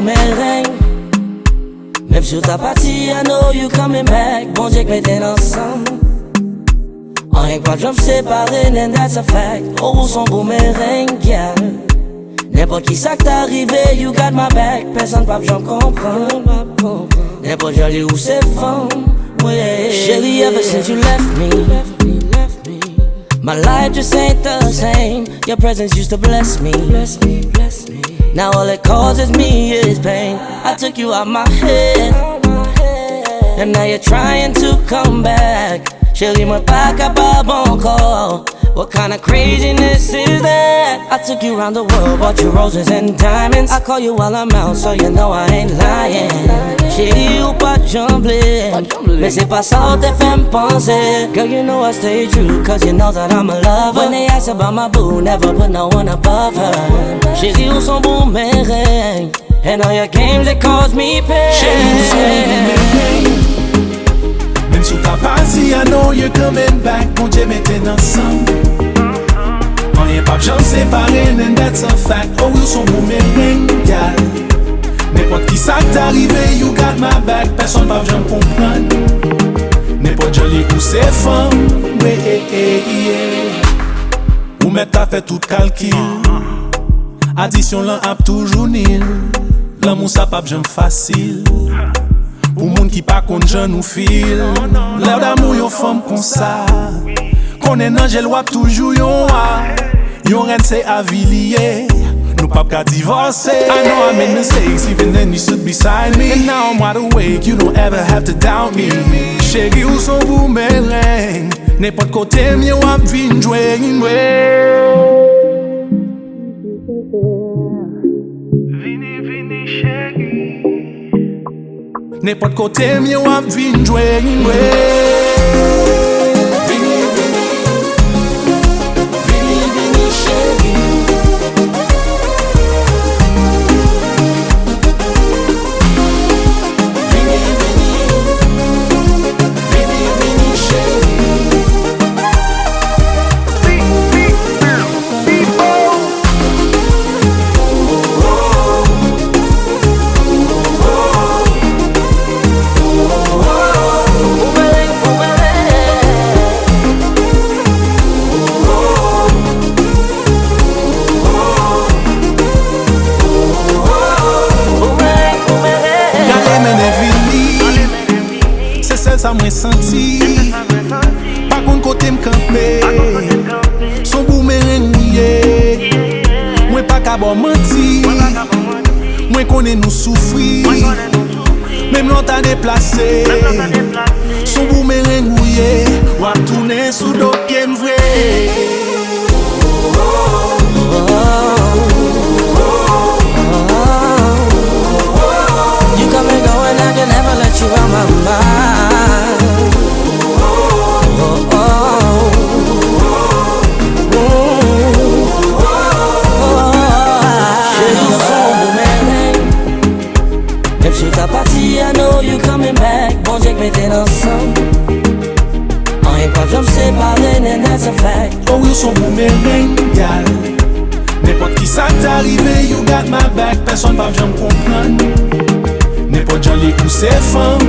boomerang. Même sur ta partie, I know you coming back. Bon Dieu que mettez ensemble. Rien que pas de jambes séparées, and that's a fact. Oh, son boomerang, yeah. N'importe qui ça que t'es arrivé, you got my back. Personne pas j'en comprends. N'importe joli où c'est fun. Ouais. Chérie, ever since you left me, my life just ain't the same. Your presence used to bless me. Now all it causes me is pain. I took you out my head, and now you're trying to come back. Chérie, moi pas capable encore. What kind of craziness is that? I took you around the world, bought you roses and diamonds. I call you while I'm out, so you know I ain't lying. Chérie, ou pas jambler, mais c'est pas ça où t'es fait m'penser. Girl, you know I stay true, cause you know that I'm a lover. When they ask about my boo, never put no one above her. Chérie, ou son boomerang, and all your games that cause me pain. Chérie, ou son boomerang. Même sous ta partie, I know you're coming back. Bon Dieu, mettez ensemble. Rien pas de chance séparé, and that's a fact. Oh, you son boomerang, gal. N'importe qui ça t'est arrivé, you got my back. Personne pas j'en comprendre. N'importe joli ou c'est femme, yeah. Ou met t'as fait tout calcul. Addition l'un a toujours nil. L'amour ça pas j'en facile. Pour moun qui pas kon jan nou fil. L'air d'amour yon femme kon sa. Konnen angel wap toujou yon wa. Yon ren se avilier. Nou pap ka divorce. I know I made mistakes, even then you stood beside me. And now I'm wide awake, you don't ever have to doubt me. Chérie ou son boomerang. N'importe kote mye wap vin jwe. Vini chérie. N'importe côté, mieux wap vin jouer. Vini chérie. Vini chérie. Ça m'a senti. Par contre côté m'campé. Son boomerang mouillé. Moi pas qu'à bon menti. Moi connais nous souffrir. Même l'on déplacé. Son boomerang mouillé. Ou a tourner sous dos pied vrai. You come and go and I can never let you out my mind. Même sur ta partie, I know you coming back. Bon Dieu que mettez ensemble. Rien pas j'en séparé, and that's a fact. Oh, you son boomerang, gal. N'importe qui ça t'est arrivé, you got my back. Personne pas j'en comprendre. N'importe joli ou c'est femme.